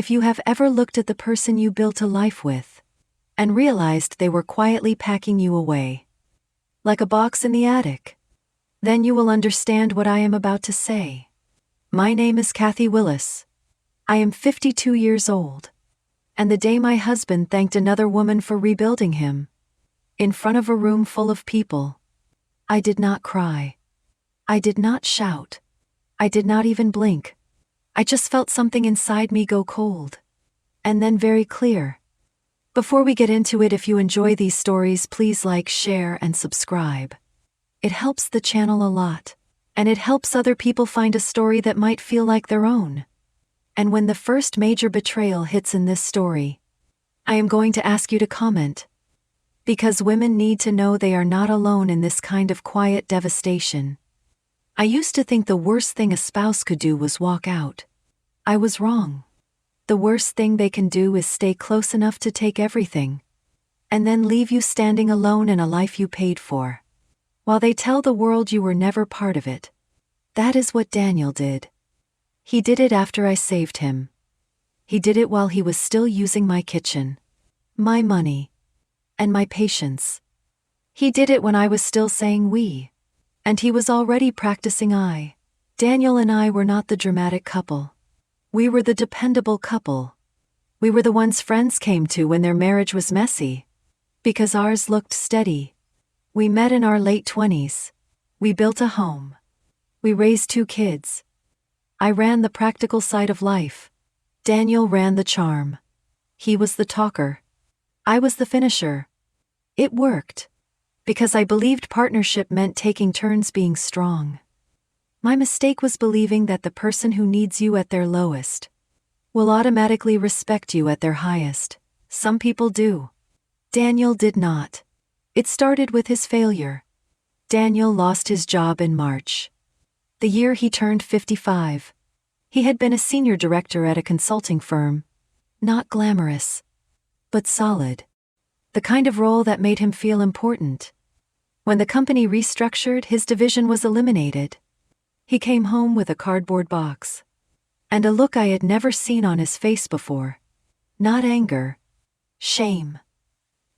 If you have ever looked at the person you built a life with and realized they were quietly packing you away, like a box in the attic, then you will understand what I am about to say. My name is Kathy Willis. I am 52 years old. And the day my husband thanked another woman for rebuilding him, in front of a room full of people, I did not cry. I did not shout. I did not even blink. I just felt something inside me go cold. And then very clear. Before we get into it, if you enjoy these stories, please like, share, and subscribe. It helps the channel a lot. And it helps other people find a story that might feel like their own. And when the first major betrayal hits in this story, I am going to ask you to comment. Because women need to know they are not alone in this kind of quiet devastation. I used to think the worst thing a spouse could do was walk out. I was wrong. The worst thing they can do is stay close enough to take everything, and then leave you standing alone in a life you paid for, while they tell the world you were never part of it. That is what Daniel did. He did it after I saved him. He did it while he was still using my kitchen, my money, and my patience. He did it when I was still saying we, and he was already practicing I. Daniel and I were not the dramatic couple. We were the dependable couple. We were the ones friends came to when their marriage was messy, because ours looked steady. We met in our late 20s. We built a home. We raised 2 kids. I ran the practical side of life. Daniel ran the charm. He was the talker. I was the finisher. It worked. Because I believed partnership meant taking turns being strong. My mistake was believing that the person who needs you at their lowest will automatically respect you at their highest. Some people do. Daniel did not. It started with his failure. Daniel lost his job in March, the year he turned 55. He had been a senior director at a consulting firm. Not glamorous, but solid. The kind of role that made him feel important. When the company restructured, his division was eliminated. He came home with a cardboard box, and a look I had never seen on his face before. Not anger. Shame.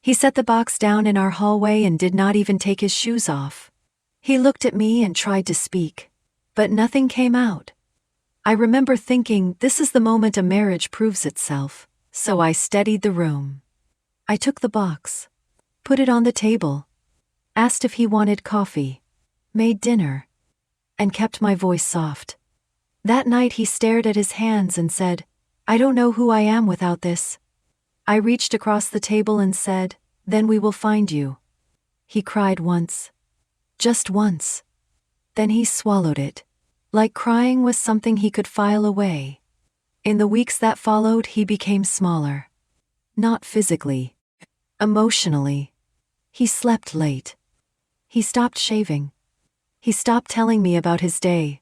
He set the box down in our hallway and did not even take his shoes off. He looked at me and tried to speak, but nothing came out. I remember thinking, this is the moment a marriage proves itself, so I steadied the room. I took the box, put it on the table, asked if he wanted coffee, made dinner, and kept my voice soft. That night he stared at his hands and said, I don't know who I am without this. I reached across the table and said, then we will find you. He cried once. Just once. Then he swallowed it. Like crying was something he could file away. In the weeks that followed, he became smaller. Not physically. Emotionally. He slept late. He stopped shaving. He stopped telling me about his day.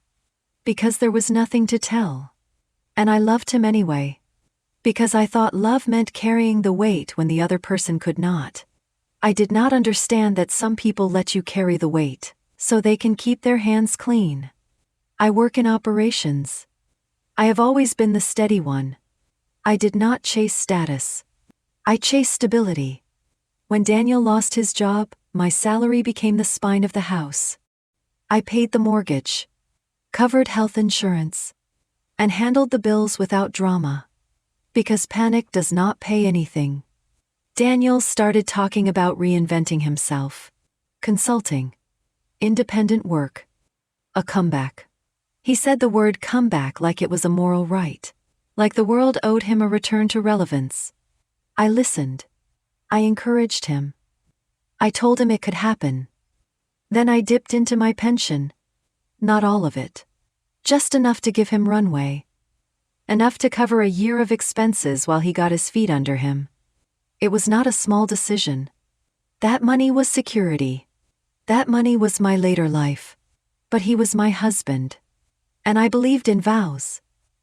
Because there was nothing to tell. And I loved him anyway. Because I thought love meant carrying the weight when the other person could not. I did not understand that some people let you carry the weight, so they can keep their hands clean. I work in operations. I have always been the steady one. I did not chase status. I chased stability. When Daniel lost his job, my salary became the spine of the house. I paid the mortgage, covered health insurance, and handled the bills without drama. Because panic does not pay anything. Daniel started talking about reinventing himself. Consulting. Independent work. A comeback. He said the word comeback like it was a moral right. Like the world owed him a return to relevance. I listened. I encouraged him. I told him it could happen. Then I dipped into my pension. Not all of it. Just enough to give him runway. Enough to cover a year of expenses while he got his feet under him. It was not a small decision. That money was security. That money was my later life. But he was my husband. And I believed in vows.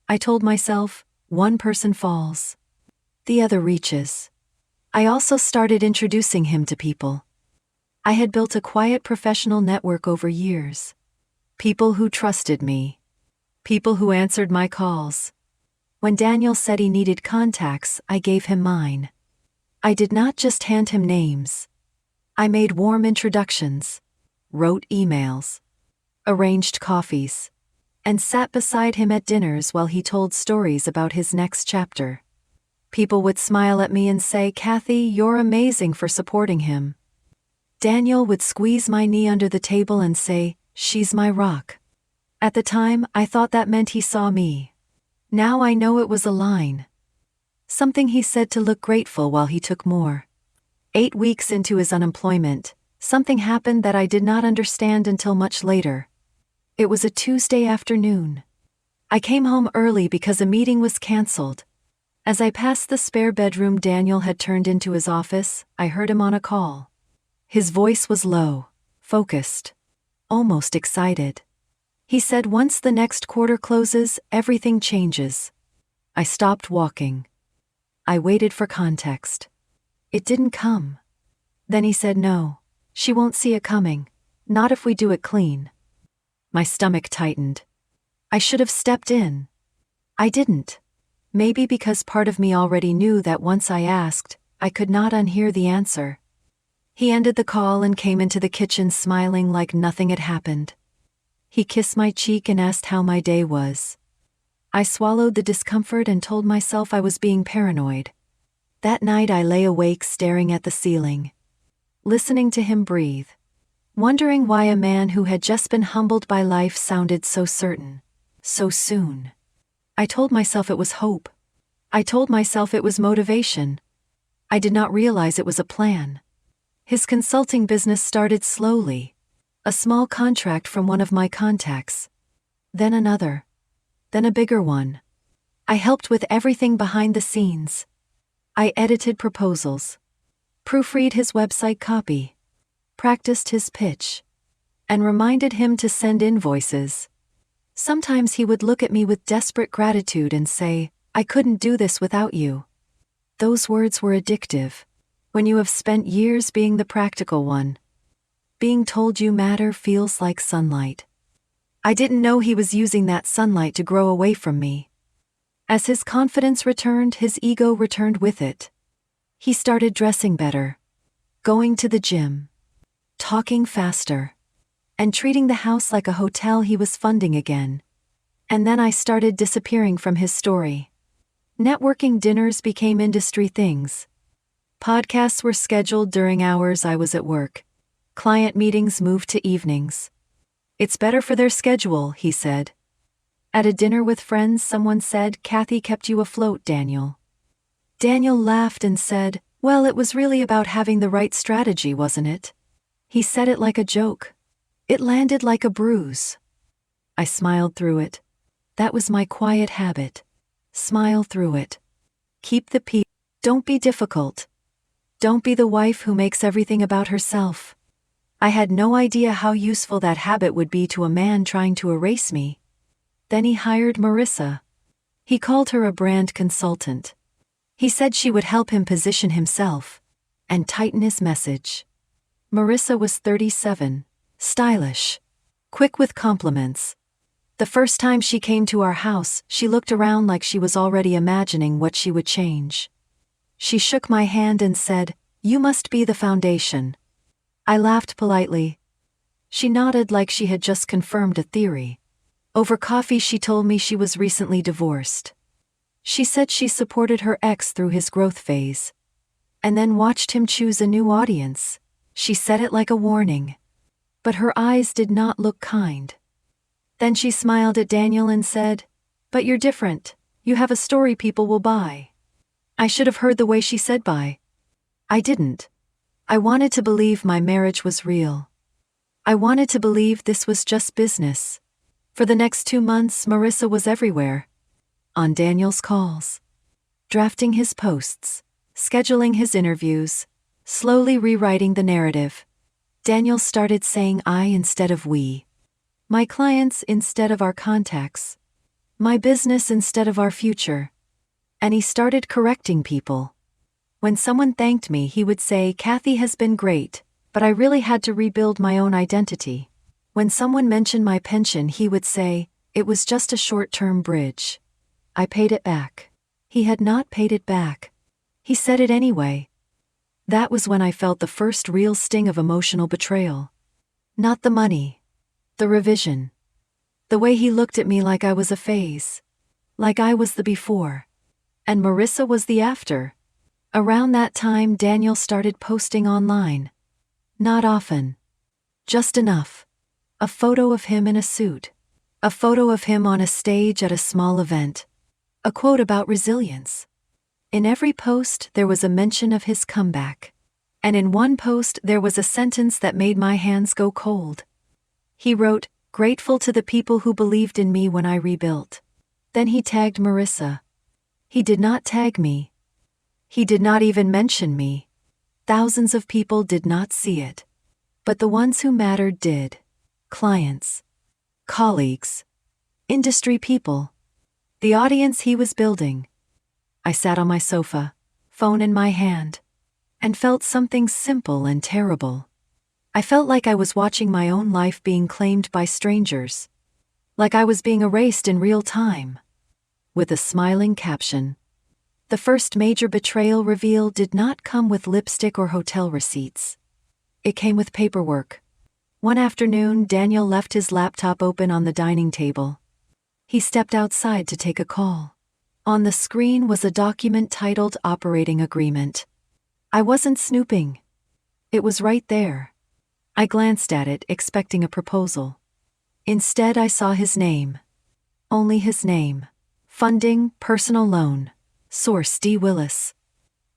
I told myself, one person falls, the other reaches. I also started introducing him to people. I had built a quiet professional network over years. People who trusted me. People who answered my calls. When Daniel said he needed contacts, I gave him mine. I did not just hand him names. I made warm introductions, wrote emails, arranged coffees, and sat beside him at dinners while he told stories about his next chapter. People would smile at me and say, "Kathy, you're amazing for supporting him." Daniel would squeeze my knee under the table and say, "She's my rock." At the time, I thought that meant he saw me. Now I know it was a line. Something he said to look grateful while he took more. 8 weeks into his unemployment, something happened that I did not understand until much later. It was a Tuesday afternoon. I came home early because a meeting was canceled. As I passed the spare bedroom Daniel had turned into his office, I heard him on a call. His voice was low, focused, almost excited. He said, "Once the next quarter closes, everything changes." I stopped walking. I waited for context. It didn't come. Then he said, "No, she won't see it coming. Not if we do it clean." My stomach tightened. I should have stepped in. I didn't. Maybe because part of me already knew that once I asked, I could not unhear the answer. He ended the call and came into the kitchen smiling like nothing had happened. He kissed my cheek and asked how my day was. I swallowed the discomfort and told myself I was being paranoid. That night I lay awake staring at the ceiling, listening to him breathe, wondering why a man who had just been humbled by life sounded so certain, so soon. I told myself it was hope. I told myself it was motivation. I did not realize it was a plan. His consulting business started slowly. A small contract from one of my contacts. Then another. Then a bigger one. I helped with everything behind the scenes. I edited proposals, proofread his website copy, practiced his pitch, and reminded him to send invoices. Sometimes he would look at me with desperate gratitude and say, "I couldn't do this without you." Those words were addictive. When you have spent years being the practical one, being told you matter feels like sunlight. I didn't know he was using that sunlight to grow away from me. As his confidence returned, his ego returned with it. He started dressing better, going to the gym, talking faster, and treating the house like a hotel he was funding again. And then I started disappearing from his story. Networking dinners became industry things. Podcasts were scheduled during hours I was at work. Client meetings moved to evenings. "It's better for their schedule," he said. At a dinner with friends, someone said, "Kathy kept you afloat, Daniel." Daniel laughed and said, "Well, it was really about having the right strategy, wasn't it?" He said it like a joke. It landed like a bruise. I smiled through it. That was my quiet habit. Smile through it. Keep the peace. Don't be difficult. Don't be the wife who makes everything about herself. I had no idea how useful that habit would be to a man trying to erase me. Then he hired Marissa. He called her a brand consultant. He said she would help him position himself and tighten his message. Marissa was 37, stylish, quick with compliments. The first time she came to our house, she looked around like she was already imagining what she would change. She shook my hand and said, "You must be the foundation." I laughed politely. She nodded like she had just confirmed a theory. Over coffee she told me she was recently divorced. She said she supported her ex through his growth phase, and then watched him choose a new audience. She said it like a warning, but her eyes did not look kind. Then she smiled at Daniel and said, "But you're different. You have a story people will buy." I should have heard the way she said bye. I didn't. I wanted to believe my marriage was real. I wanted to believe this was just business. For the next 2 months, Marissa was everywhere. On Daniel's calls, drafting his posts, scheduling his interviews, slowly rewriting the narrative. Daniel started saying I instead of we. My clients instead of our contacts. My business instead of our future. And he started correcting people. When someone thanked me, he would say, "Kathy has been great, but I really had to rebuild my own identity." When someone mentioned my pension, he would say, "It was just a short-term bridge." I paid it back. He had not paid it back. He said it anyway. That was when I felt the first real sting of emotional betrayal. Not the money. The revision. The way he looked at me like I was a phase. Like I was the before. And Marissa was the after. Around that time Daniel started posting online. Not often. Just enough. A photo of him in a suit. A photo of him on a stage at a small event. A quote about resilience. In every post there was a mention of his comeback. And in one post there was a sentence that made my hands go cold. He wrote, "Grateful to the people who believed in me when I rebuilt." Then he tagged Marissa. He did not tag me. He did not even mention me. Thousands of people did not see it. But the ones who mattered did. Clients. Colleagues. Industry people. The audience he was building. I sat on my sofa, phone in my hand, and felt something simple and terrible. I felt like I was watching my own life being claimed by strangers. Like I was being erased in real time. With a smiling caption. The first major betrayal reveal did not come with lipstick or hotel receipts. It came with paperwork. One afternoon, Daniel left his laptop open on the dining table. He stepped outside to take a call. On the screen was a document titled Operating Agreement. I wasn't snooping. It was right there. I glanced at it, expecting a proposal. Instead, I saw his name. Only his name. Funding, personal loan. Source D. Willis.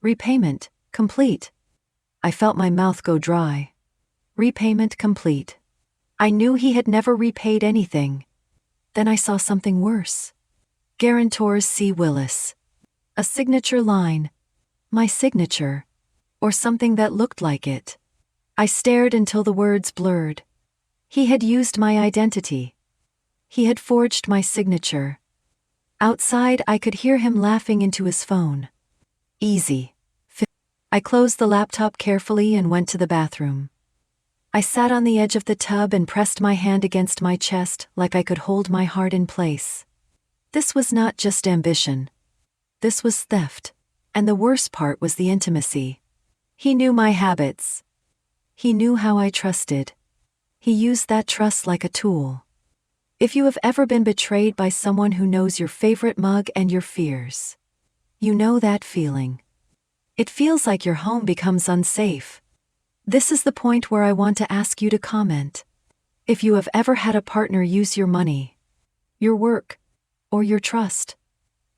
Repayment, complete. I felt my mouth go dry. Repayment complete. I knew he had never repaid anything. Then I saw something worse. Guarantors C. Willis. A signature line. My signature. Or something that looked like it. I stared until the words blurred. He had used my identity. He had forged my signature. Outside, I could hear him laughing into his phone. Easy. I closed the laptop carefully and went to the bathroom. I sat on the edge of the tub and pressed my hand against my chest like I could hold my heart in place. This was not just ambition. This was theft. And the worst part was the intimacy. He knew my habits. He knew how I trusted. He used that trust like a tool. If you have ever been betrayed by someone who knows your favorite mug and your fears, you know that feeling. It feels like your home becomes unsafe. This is the point where I want to ask you to comment. If you have ever had a partner use your money, your work, or your trust,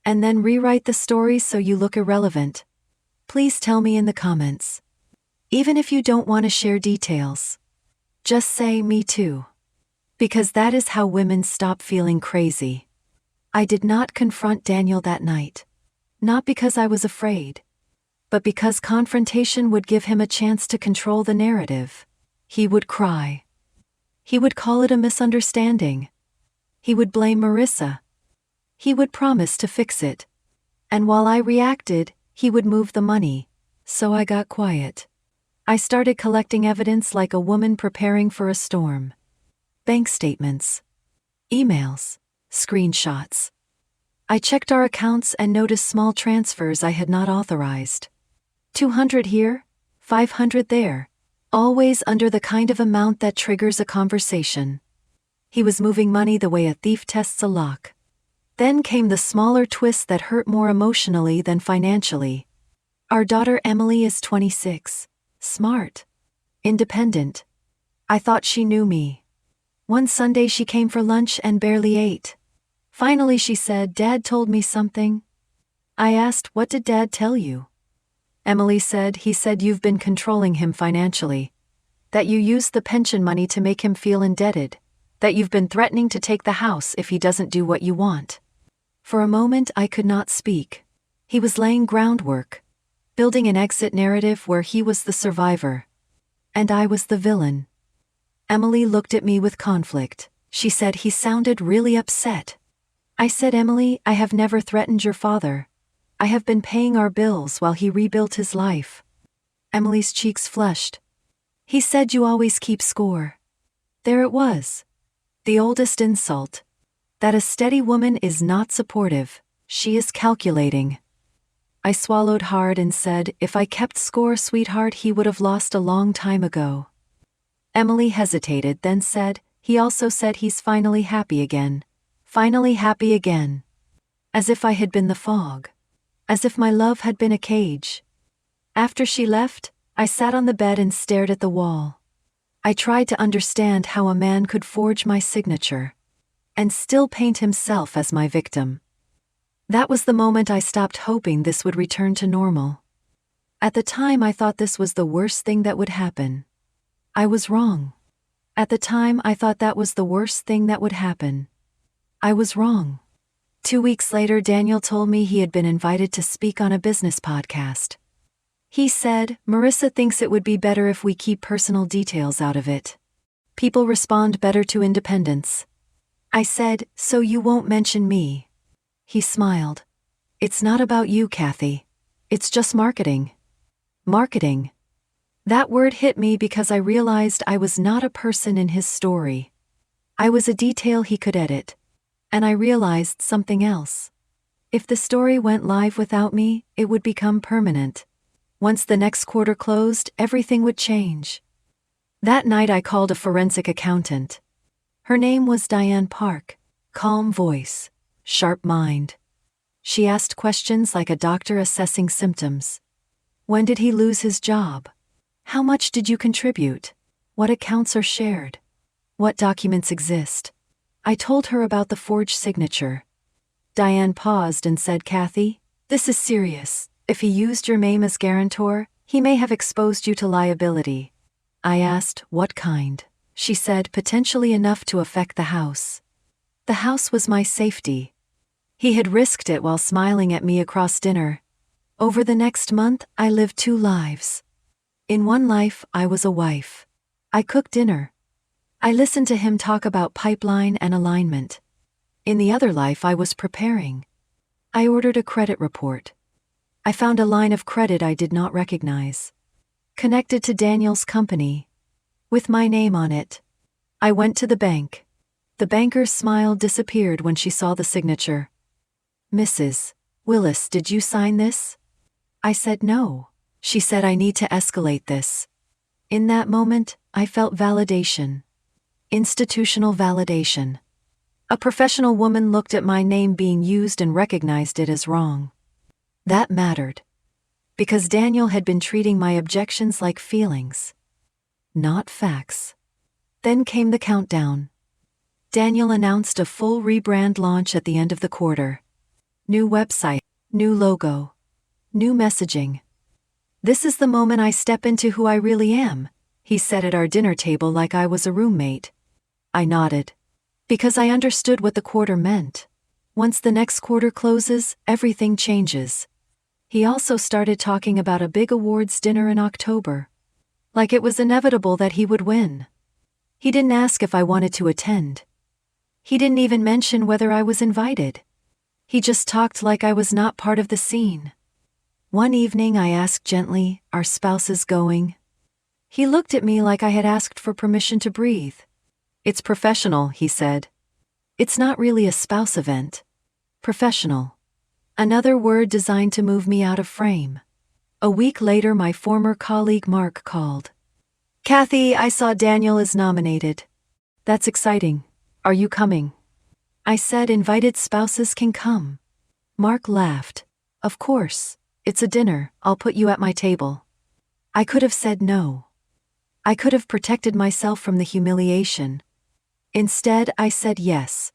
and then rewrite the story so you look irrelevant, please tell me in the comments. Even if you don't want to share details, just say "me too." Because that is how women stop feeling crazy. I did not confront Daniel that night. Not because I was afraid, but because confrontation would give him a chance to control the narrative. He would cry. He would call it a misunderstanding. He would blame Marissa. He would promise to fix it. And while I reacted, he would move the money. So I got quiet. I started collecting evidence like a woman preparing for a storm. Bank statements. Emails. Screenshots. I checked our accounts and noticed small transfers I had not authorized. 200 here, 500 there. Always under the kind of amount that triggers a conversation. He was moving money the way a thief tests a lock. Then came the smaller twists that hurt more emotionally than financially. Our daughter Emily is 26. Smart. Independent. I thought she knew me. One Sunday she came for lunch and barely ate. Finally she said, "Dad told me something." I asked, "What did Dad tell you?" Emily said, "He said you've been controlling him financially. That you used the pension money to make him feel indebted. That you've been threatening to take the house if he doesn't do what you want." For a moment I could not speak. He was laying groundwork. Building an exit narrative where he was the survivor. And I was the villain. Emily looked at me with conflict. She said he sounded really upset. I said, "Emily, I have never threatened your father. I have been paying our bills while he rebuilt his life." Emily's cheeks flushed. "He said you always keep score." There it was. The oldest insult. That a steady woman is not supportive. She is calculating. I swallowed hard and said, if I kept score, sweetheart, he would have lost a long time ago. Emily hesitated, then said, he also said he's finally happy again. Finally happy again. As if I had been the fog. As if my love had been a cage. After she left, I sat on the bed and stared at the wall. I tried to understand how a man could forge my signature. And still paint himself as my victim. That was the moment I stopped hoping this would return to normal. At the time I thought this was the worst thing that would happen. I was wrong. At the time I thought that was the worst thing that would happen. I was wrong. 2 weeks later, Daniel told me he had been invited to speak on a business podcast. He said, Marissa thinks it would be better if we keep personal details out of it. People respond better to independence. I said, so you won't mention me? He smiled. It's not about you, Kathy. It's just marketing. Marketing. That word hit me because I realized I was not a person in his story. I was a detail he could edit. And I realized something else. If the story went live without me, it would become permanent. Once the next quarter closed, everything would change. That night I called a forensic accountant. Her name was Diane Park. Calm voice. Sharp mind. She asked questions like a doctor assessing symptoms. When did he lose his job? How much did you contribute? What accounts are shared? What documents exist? I told her about the forged signature. Diane paused and said, Kathy, this is serious. If he used your name as guarantor, he may have exposed you to liability. I asked, what kind? She said, potentially enough to affect the house. The house was my safety. He had risked it while smiling at me across dinner. Over the next month, I lived 2 lives. In one life, I was a wife. I cooked dinner. I listened to him talk about pipeline and alignment. In the other life, I was preparing. I ordered a credit report. I found a line of credit I did not recognize. Connected to Daniel's company. With my name on it. I went to the bank. The banker's smile disappeared when she saw the signature. Mrs. Willis, did you sign this? I said no. She said, I need to escalate this. In that moment, I felt validation. Institutional validation. A professional woman looked at my name being used and recognized it as wrong. That mattered. Because Daniel had been treating my objections like feelings. Not facts. Then came the countdown. Daniel announced a full rebrand launch at the end of the quarter. New website, new logo, new messaging. This is the moment I step into who I really am, he said at our dinner table like I was a roommate. I nodded. Because I understood what the quarter meant. Once the next quarter closes, everything changes. He also started talking about a big awards dinner in October. Like it was inevitable that he would win. He didn't ask if I wanted to attend. He didn't even mention whether I was invited. He just talked like I was not part of the scene. One evening I asked gently, are spouses going? He looked at me like I had asked for permission to breathe. It's professional, he said. It's not really a spouse event. Professional. Another word designed to move me out of frame. A week later my former colleague Mark called. Kathy, I saw Daniel is nominated. That's exciting. Are you coming? I said invited spouses can come. Mark laughed. Of course. It's a dinner, I'll put you at my table. I could have said no. I could have protected myself from the humiliation. Instead, I said yes.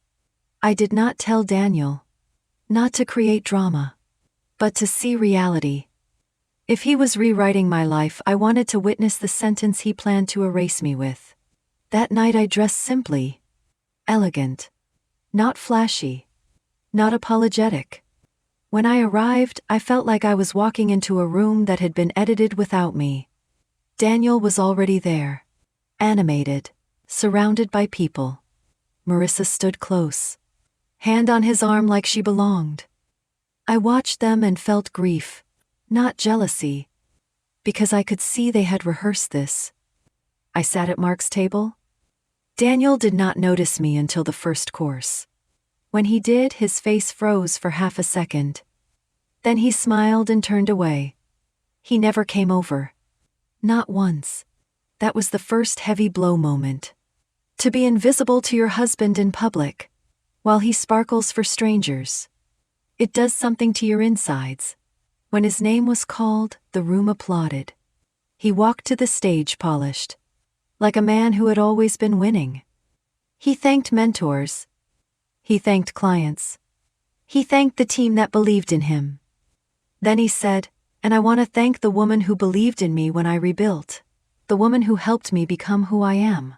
I did not tell Daniel. Not to create drama. But to see reality. If he was rewriting my life, I wanted to witness the sentence he planned to erase me with. That night I dressed simply. Elegant. Not flashy. Not apologetic. When I arrived, I felt like I was walking into a room that had been edited without me. Daniel was already there. Animated. Surrounded by people. Marissa stood close. Hand on his arm like she belonged. I watched them and felt grief. Not jealousy. Because I could see they had rehearsed this. I sat at Mark's table. Daniel did not notice me until the first course. When he did, his face froze for half a second. Then he smiled and turned away. He never came over. Not once. That was the first heavy blow moment. To be invisible to your husband in public, while he sparkles for strangers. It does something to your insides. When his name was called, the room applauded. He walked to the stage polished, like a man who had always been winning. He thanked mentors. He thanked clients. He thanked the team that believed in him. Then he said, "And I want to thank the woman who believed in me when I rebuilt. The woman who helped me become who I am.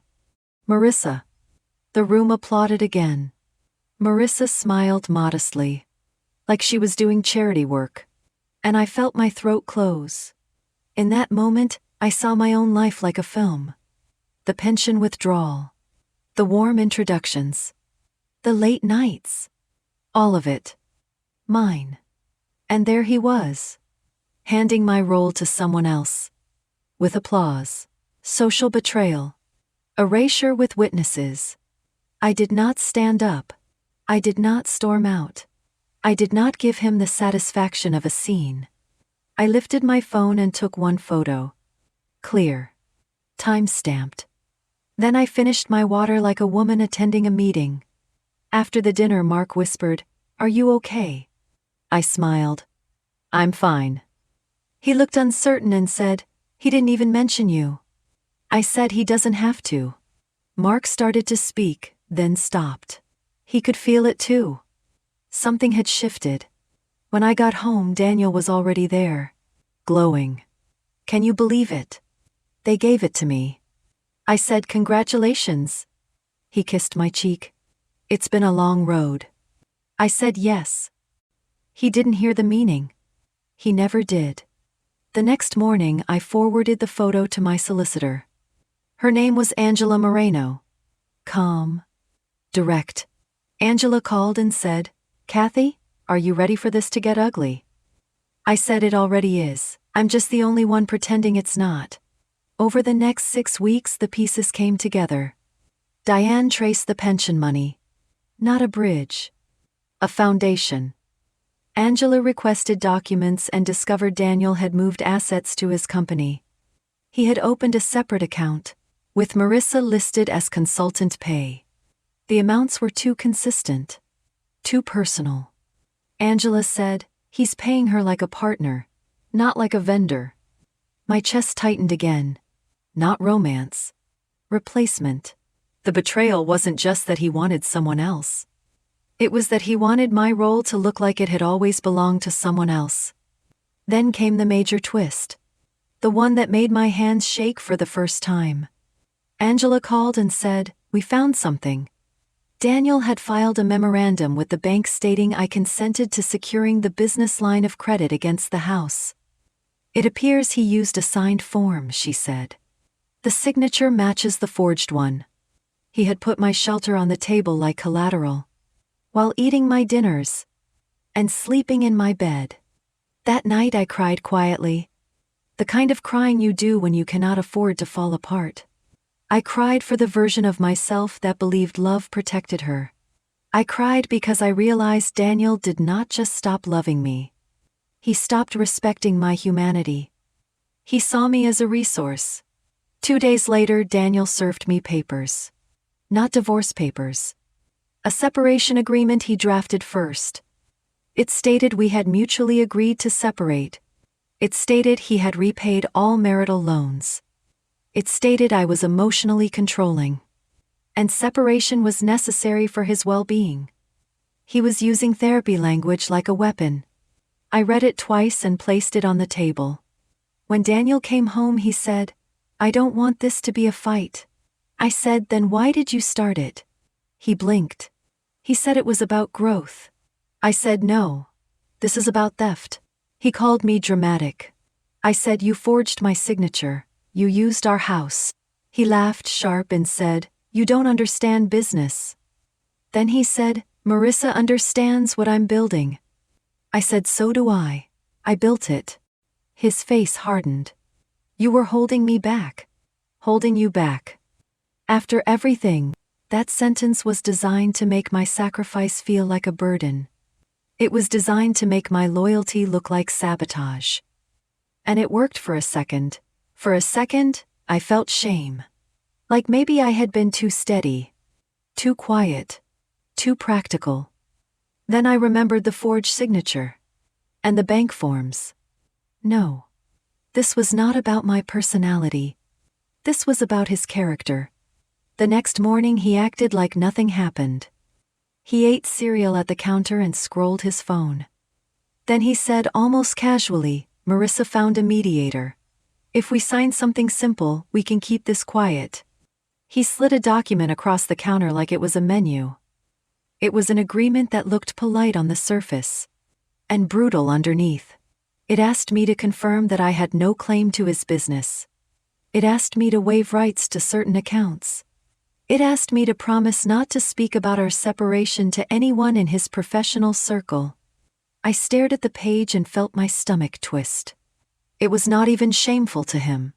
Marissa." The room applauded again. Marissa smiled modestly, like she was doing charity work. And I felt my throat close. In that moment, I saw my own life like a film. The pension withdrawal. The warm introductions. The late nights. All of it. Mine. And there he was, handing my role to someone else. With applause. Social betrayal. Erasure with witnesses. I did not stand up. I did not storm out. I did not give him the satisfaction of a scene. I lifted my phone and took one photo. Clear. Time-stamped. Then I finished my water like a woman attending a meeting. After the dinner, Mark whispered, "Are you okay?" I smiled. "I'm fine." He looked uncertain and said, "He didn't even mention you." I said, "He doesn't have to." Mark started to speak, then stopped. He could feel it too. Something had shifted. When I got home, Daniel was already there. Glowing. "Can you believe it? They gave it to me." I said, "Congratulations." He kissed my cheek. "It's been a long road." I said, "Yes." He didn't hear the meaning. He never did. The next morning, I forwarded the photo to my solicitor. Her name was Angela Moreno. Calm. Direct. Angela called and said, "Kathy, are you ready for this to get ugly?" I said, "It already is. I'm just the only one pretending it's not." Over the next 6 weeks, the pieces came together. Diane traced the pension money. Not a bridge. A foundation. Angela requested documents and discovered Daniel had moved assets to his company. He had opened a separate account, with Marissa listed as consultant pay. The amounts were too consistent. Too personal. Angela said, "He's paying her like a partner, not like a vendor." My chest tightened again. Not romance. Replacement. The betrayal wasn't just that he wanted someone else. It was that he wanted my role to look like it had always belonged to someone else. Then came the major twist. The one that made my hands shake for the first time. Angela called and said, "We found something." Daniel had filed a memorandum with the bank stating I consented to securing the business line of credit against the house. "It appears he used a signed form," she said. "The signature matches the forged one. He had put my shelter on the table like collateral, while eating my dinners and sleeping in my bed." That night I cried quietly. The kind of crying you do when you cannot afford to fall apart. I cried for the version of myself that believed love protected her. I cried because I realized Daniel did not just stop loving me. He stopped respecting my humanity. He saw me as a resource. 2 days later, Daniel served me papers. Not divorce papers. A separation agreement he drafted first. It stated we had mutually agreed to separate. It stated he had repaid all marital loans. It stated I was emotionally controlling. And separation was necessary for his well-being. He was using therapy language like a weapon. I read it twice and placed it on the table. When Daniel came home, he said, "I don't want this to be a fight." I said, "Then why did you start it?" He blinked. He said it was about growth. I said, "No. This is about theft." He called me dramatic. I said, "You forged my signature. You used our house." He laughed sharp and said, "You don't understand business." Then he said, "Marissa understands what I'm building." I said, "So do I. I built it." His face hardened. "You were holding me back. Holding you back. After everything." That sentence was designed to make my sacrifice feel like a burden. It was designed to make my loyalty look like sabotage. And it worked for a second. For a second, I felt shame. Like maybe I had been too steady, too quiet, too practical. Then I remembered the forged signature. And the bank forms. No. This was not about my personality. This was about his character. The next morning he acted like nothing happened. He ate cereal at the counter and scrolled his phone. Then he said almost casually, "Marissa found a mediator. If we sign something simple, we can keep this quiet." He slid a document across the counter like it was a menu. It was an agreement that looked polite on the surface and brutal underneath. It asked me to confirm that I had no claim to his business. It asked me to waive rights to certain accounts. It asked me to promise not to speak about our separation to anyone in his professional circle. I stared at the page and felt my stomach twist. It was not even shameful to him.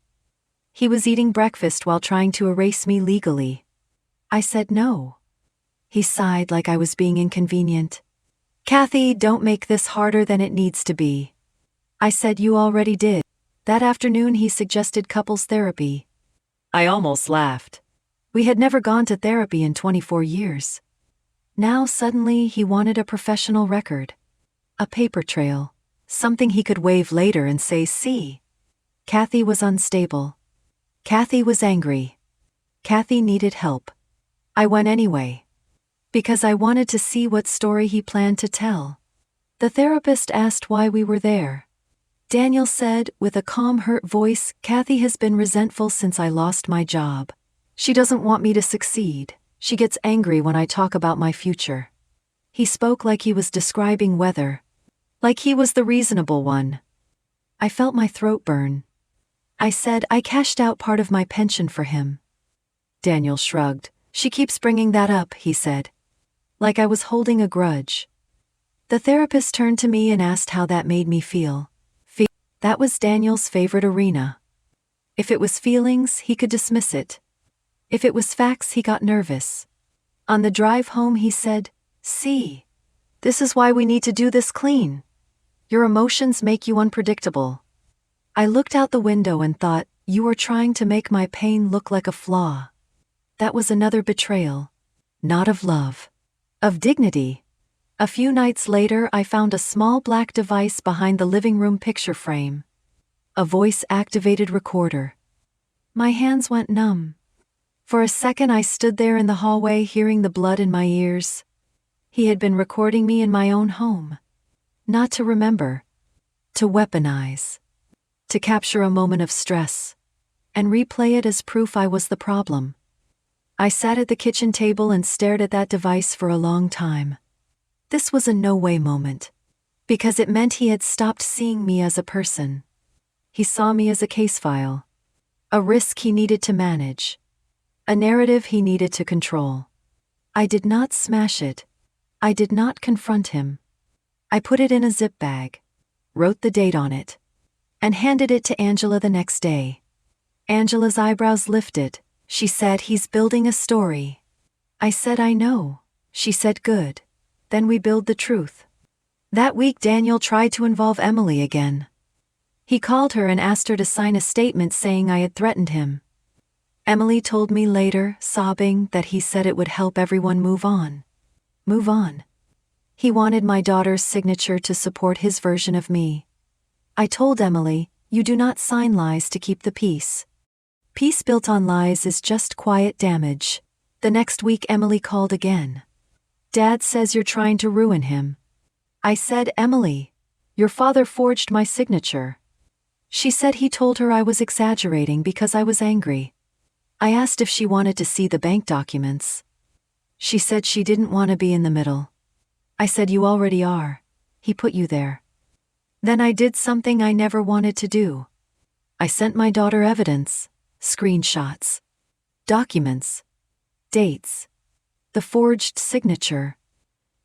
He was eating breakfast while trying to erase me legally. I said no. He sighed like I was being inconvenient. "Kathy, don't make this harder than it needs to be." I said you already did. That afternoon he suggested couples therapy. I almost laughed. We had never gone to therapy in 24 years. Now suddenly he wanted a professional record. A paper trail. Something he could wave later and say, "See." Kathy was unstable. Kathy was angry. Kathy needed help. I went anyway. Because I wanted to see what story he planned to tell. The therapist asked why we were there. Daniel said, with a calm, hurt voice, "Kathy has been resentful since I lost my job. She doesn't want me to succeed. She gets angry when I talk about my future." He spoke like he was describing weather. Like he was the reasonable one. I felt my throat burn. I said I cashed out part of my pension for him. Daniel shrugged. "She keeps bringing that up," he said. Like I was holding a grudge. The therapist turned to me and asked how that made me feel. That was Daniel's favorite arena. If it was feelings, he could dismiss it. If it was facts, he got nervous. On the drive home he said, "See, this is why we need to do this clean. Your emotions make you unpredictable." I looked out the window and thought, you are trying to make my pain look like a flaw. That was another betrayal. Not of love. Of dignity. A few nights later I found a small black device behind the living room picture frame. A voice-activated recorder. My hands went numb. For a second I stood there in the hallway hearing the blood in my ears. He had been recording me in my own home. Not to remember. To weaponize. To capture a moment of stress. And replay it as proof I was the problem. I sat at the kitchen table and stared at that device for a long time. This was a no-way moment. Because it meant he had stopped seeing me as a person. He saw me as a case file. A risk he needed to manage. A narrative he needed to control. I did not smash it. I did not confront him. I put it in a zip bag. Wrote the date on it. And handed it to Angela the next day. Angela's eyebrows lifted. She said, "He's building a story." I said, "I know." She said, "Good. Then we build the truth." That week Daniel tried to involve Emily again. He called her and asked her to sign a statement saying I had threatened him. Emily told me later, sobbing, that he said it would help everyone move on. Move on. He wanted my daughter's signature to support his version of me. I told Emily, "You do not sign lies to keep the peace. Peace built on lies is just quiet damage." The next week Emily called again. "Dad says you're trying to ruin him." I said, "Emily, your father forged my signature." She said he told her I was exaggerating because I was angry. I asked if she wanted to see the bank documents. She said she didn't want to be in the middle. I said, "You already are. He put you there." Then I did something I never wanted to do. I sent my daughter evidence, screenshots, documents, dates, the forged signature.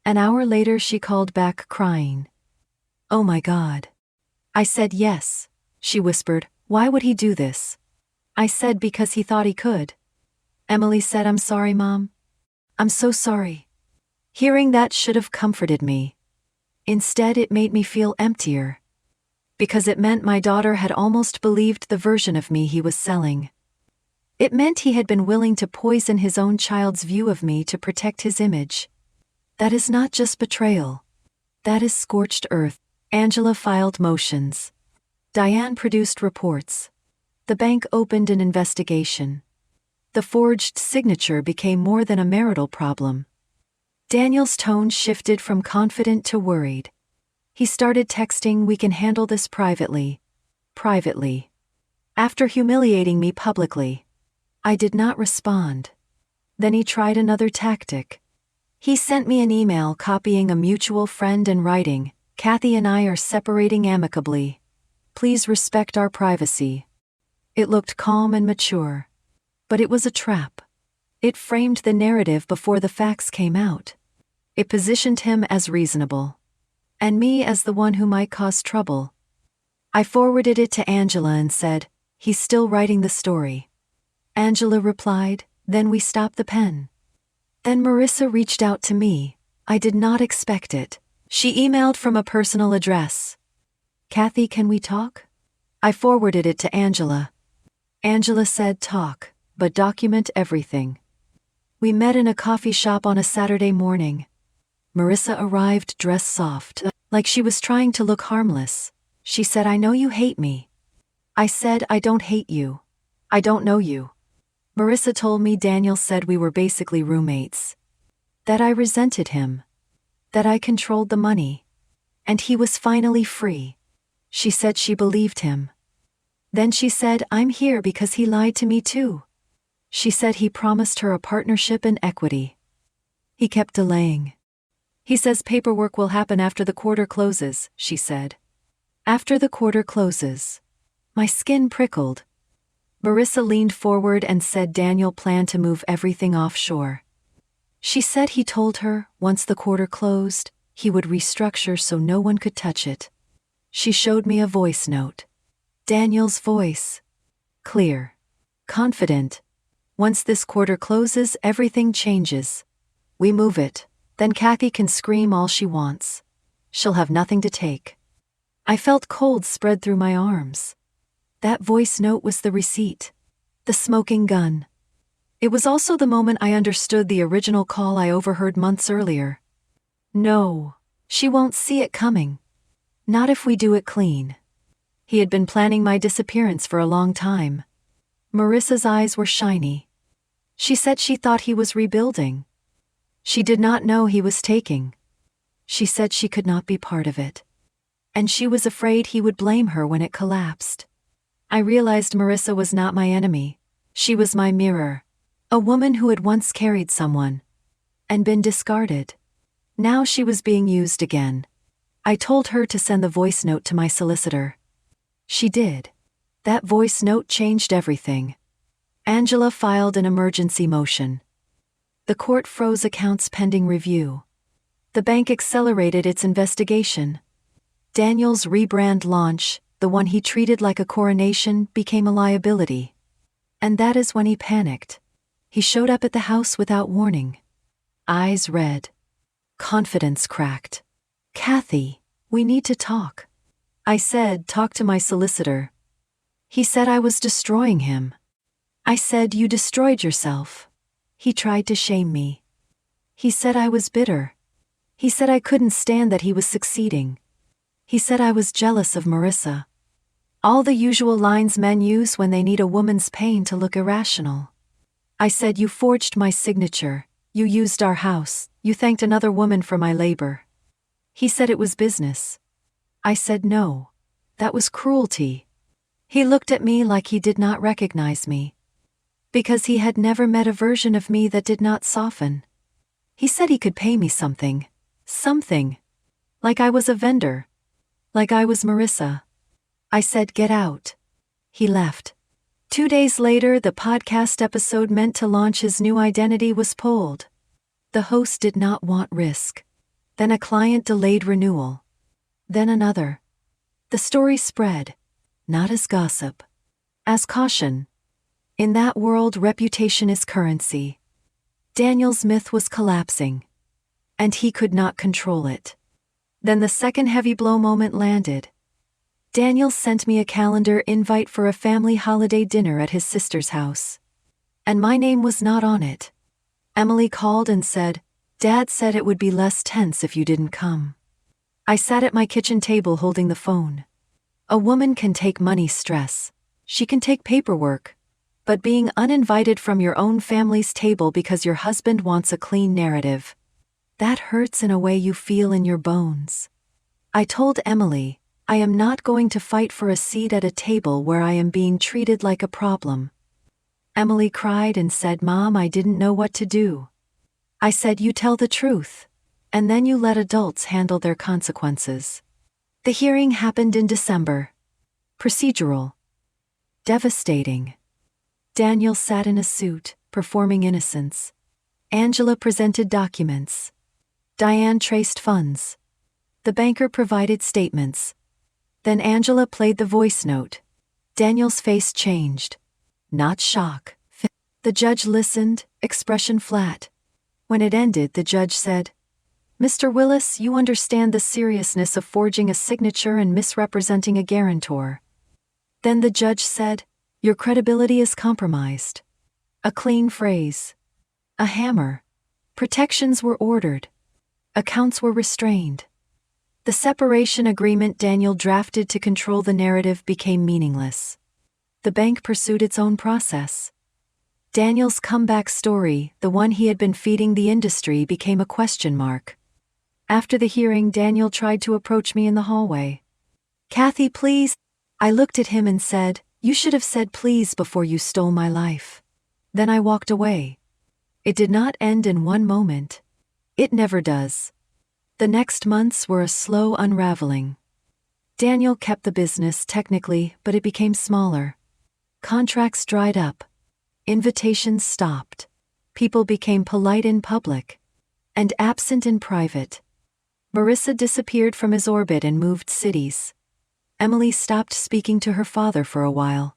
An hour later she called back crying. "Oh my God." I said, "Yes." She whispered, "Why would he do this?" I said, "Because he thought he could." Emily said, "I'm sorry, Mom. I'm so sorry. Hearing that should have comforted me. Instead, it made me feel emptier. Because it meant my daughter had almost believed the version of me he was selling. It meant he had been willing to poison his own child's view of me to protect his image. That is not just betrayal. That is scorched earth. Angela filed motions. Diane produced reports. The bank opened an investigation. The forged signature became more than a marital problem. Daniel's tone shifted from confident to worried. He started texting, "We can handle this privately." Privately. After humiliating me publicly. I did not respond. Then he tried another tactic. He sent me an email copying a mutual friend and writing, "Kathy and I are separating amicably. Please respect our privacy." It looked calm and mature. But it was a trap. It framed the narrative before the facts came out. It positioned him as reasonable. And me as the one who might cause trouble. I forwarded it to Angela and said, "He's still writing the story." Angela replied, "Then we stop the pen." Then Marissa reached out to me. I did not expect it. She emailed from a personal address. "Kathy, can we talk?" I forwarded it to Angela. Angela said, "Talk, but document everything." We met in a coffee shop on a Saturday morning. Marissa arrived dressed soft, like she was trying to look harmless. She said, "I know you hate me." I said, "I don't hate you. I don't know you." Marissa told me Daniel said we were basically roommates. That I resented him. That I controlled the money. And he was finally free. She said she believed him. Then she said, "I'm here because he lied to me too." She said he promised her a partnership and equity. He kept delaying. "He says paperwork will happen after the quarter closes," she said. After the quarter closes. My skin prickled. Marissa leaned forward and said Daniel planned to move everything offshore. She said he told her, once the quarter closed, he would restructure so no one could touch it. She showed me a voice note. Daniel's voice. Clear. Confident. "Once this quarter closes, everything changes. We move it. Then Kathy can scream all she wants. She'll have nothing to take." I felt cold spread through my arms. That voice note was the receipt. The smoking gun. It was also the moment I understood the original call I overheard months earlier. "No. She won't see it coming. Not if we do it clean." He had been planning my disappearance for a long time. Marissa's eyes were shiny. She said she thought he was rebuilding. She did not know he was taking. She said she could not be part of it. And she was afraid he would blame her when it collapsed. I realized Marissa was not my enemy. She was my mirror. A woman who had once carried someone. And been discarded. Now she was being used again. I told her to send the voice note to my solicitor. She did. That voice note changed everything. Angela filed an emergency motion. The court froze accounts pending review. The bank accelerated its investigation. Daniel's rebrand launch, the one he treated like a coronation, became a liability. And that is when he panicked. He showed up at the house without warning. Eyes red. Confidence cracked. "Kathy, we need to talk." I said, "Talk to my solicitor." He said I was destroying him. I said, "You destroyed yourself." He tried to shame me. He said I was bitter. He said I couldn't stand that he was succeeding. He said I was jealous of Marissa. All the usual lines men use when they need a woman's pain to look irrational. I said, "You forged my signature, you used our house, you thanked another woman for my labor." He said it was business. I said no. That was cruelty. He looked at me like he did not recognize me. Because he had never met a version of me that did not soften. He said he could pay me something. Something. Like I was a vendor. Like I was Marissa. I said, "Get out." He left. 2 days later, the podcast episode meant to launch his new identity was pulled. The host did not want risk. Then a client delayed renewal. Then another. The story spread. Not as gossip. As caution. In that world, reputation is currency. Daniel's myth was collapsing, and he could not control it. Then the second heavy blow moment landed. Daniel sent me a calendar invite for a family holiday dinner at his sister's house. And my name was not on it. Emily called and said, "Dad said it would be less tense if you didn't come." I sat at my kitchen table holding the phone. A woman can take money stress. She can take paperwork. But being uninvited from your own family's table because your husband wants a clean narrative, that hurts in a way you feel in your bones. I told Emily, I am not going to fight for a seat at a table where I am being treated like a problem. Emily cried and said, "Mom, I didn't know what to do." I said, "You tell the truth, and then you let adults handle their consequences." The hearing happened in December. Procedural. Devastating. Daniel sat in a suit, performing innocence. Angela presented documents. Diane traced funds. The banker provided statements. Then Angela played the voice note. Daniel's face changed. Not shock. The judge listened, expression flat. When it ended, the judge said, "Mr. Willis, you understand the seriousness of forging a signature and misrepresenting a guarantor." Then the judge said, "Your credibility is compromised." A clean phrase. A hammer. Protections were ordered. Accounts were restrained. The separation agreement Daniel drafted to control the narrative became meaningless. The bank pursued its own process. Daniel's comeback story, the one he had been feeding the industry, became a question mark. After the hearing, Daniel tried to approach me in the hallway. "Kathy, please." I looked at him and said, "You should have said please before you stole my life." Then I walked away. It did not end in one moment. It never does. The next months were a slow unraveling. Daniel kept the business technically, but it became smaller. Contracts dried up. Invitations stopped. People became polite in public and absent in private. Marissa disappeared from his orbit and moved cities. Emily stopped speaking to her father for a while.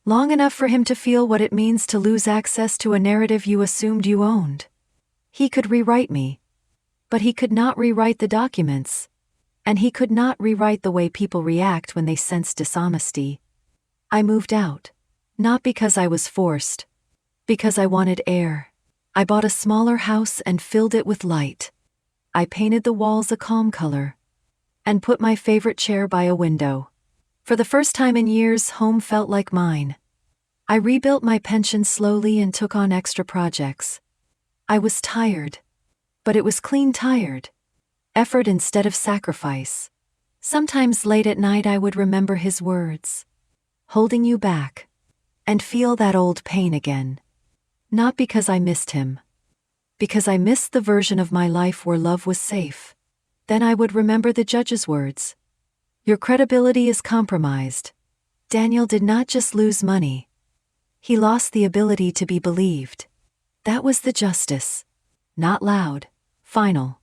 Long enough for him to feel what it means to lose access to a narrative you assumed you owned. He could rewrite me. But he could not rewrite the documents. And he could not rewrite the way people react when they sense dishonesty. I moved out. Not because I was forced. Because I wanted air. I bought a smaller house and filled it with light. I painted the walls a calm color. And put my favorite chair by a window. For the first time in years, home felt like mine. I rebuilt my pension slowly and took on extra projects. I was tired. But it was clean tired. Effort instead of sacrifice. Sometimes late at night I would remember his words. Holding you back. And feel that old pain again. Not because I missed him. Because I missed the version of my life where love was safe. Then I would remember the judge's words. Your credibility is compromised. Daniel did not just lose money. He lost the ability to be believed. That was the justice. Not loud. Final.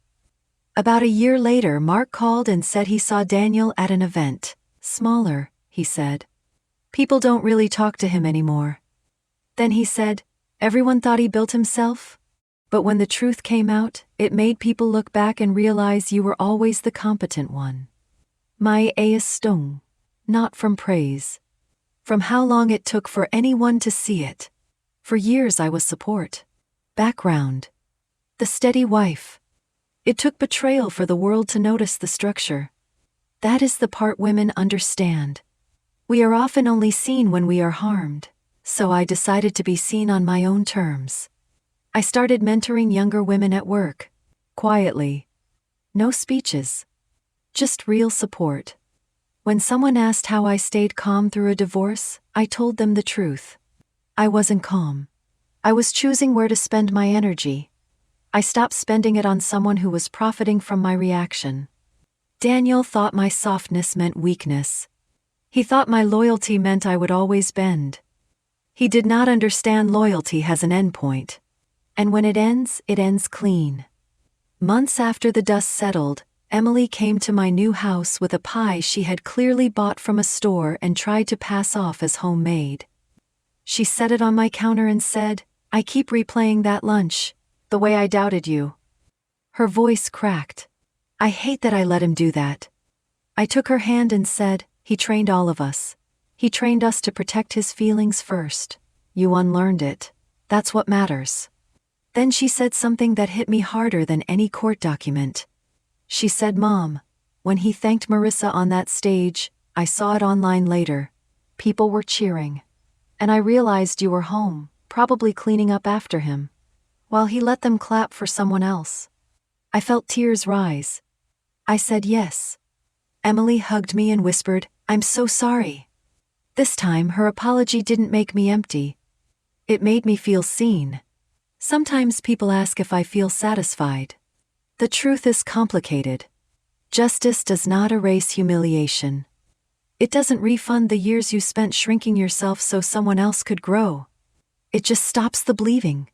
About a year later, Mark called and said he saw Daniel at an event. Smaller, he said. People don't really talk to him anymore. Then he said, everyone thought he built himself? But when the truth came out, it made people look back and realize you were always the competent one. My A is stung. Not from praise. From how long it took for anyone to see it. For years I was support. Background. The steady wife. It took betrayal for the world to notice the structure. That is the part women understand. We are often only seen when we are harmed, so I decided to be seen on my own terms. I started mentoring younger women at work. Quietly. No speeches. Just real support. When someone asked how I stayed calm through a divorce, I told them the truth. I wasn't calm. I was choosing where to spend my energy. I stopped spending it on someone who was profiting from my reaction. Daniel thought my softness meant weakness. He thought my loyalty meant I would always bend. He did not understand loyalty has an endpoint. And when it ends clean. Months after the dust settled, Emily came to my new house with a pie she had clearly bought from a store and tried to pass off as homemade. She set it on my counter and said, I keep replaying that lunch, the way I doubted you." Her voice cracked. "I hate that I let him do that." I took her hand and said, "He trained all of us. He trained us to protect his feelings first. You unlearned it. That's what matters." Then she said something that hit me harder than any court document. She said, "Mom, when he thanked Marissa on that stage, I saw it online later. People were cheering. And I realized you were home, probably cleaning up after him, while he let them clap for someone else." I felt tears rise. I said yes. Emily hugged me and whispered, "I'm so sorry." This time her apology didn't make me empty. It made me feel seen. Sometimes people ask if I feel satisfied. The truth is complicated. Justice does not erase humiliation. It doesn't refund the years you spent shrinking yourself so someone else could grow. It just stops the bleeding.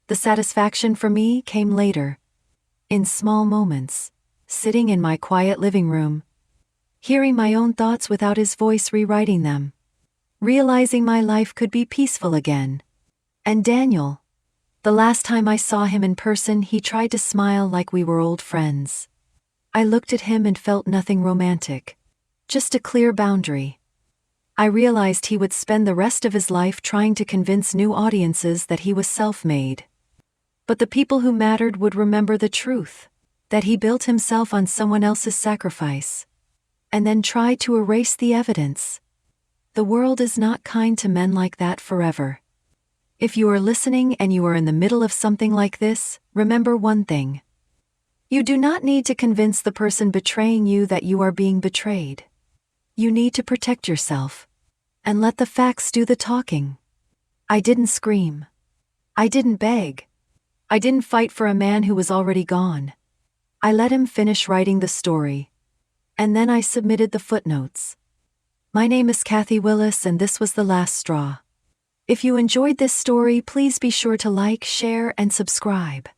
The satisfaction for me came later. In small moments, sitting in my quiet living room, hearing my own thoughts without his voice rewriting them, realizing my life could be peaceful again. And Daniel, the last time I saw him in person, he tried to smile like we were old friends. I looked at him and felt nothing romantic, just a clear boundary. I realized he would spend the rest of his life trying to convince new audiences that he was self-made. But the people who mattered would remember the truth, that he built himself on someone else's sacrifice, and then tried to erase the evidence. The world is not kind to men like that forever. If you are listening and you are in the middle of something like this, remember one thing. You do not need to convince the person betraying you that you are being betrayed. You need to protect yourself and let the facts do the talking. I didn't scream. I didn't beg. I didn't fight for a man who was already gone. I let him finish writing the story. And then I submitted the footnotes. My name is Kathy Willis, and this was The Last Straw. If you enjoyed this story, please be sure to like, share, and subscribe.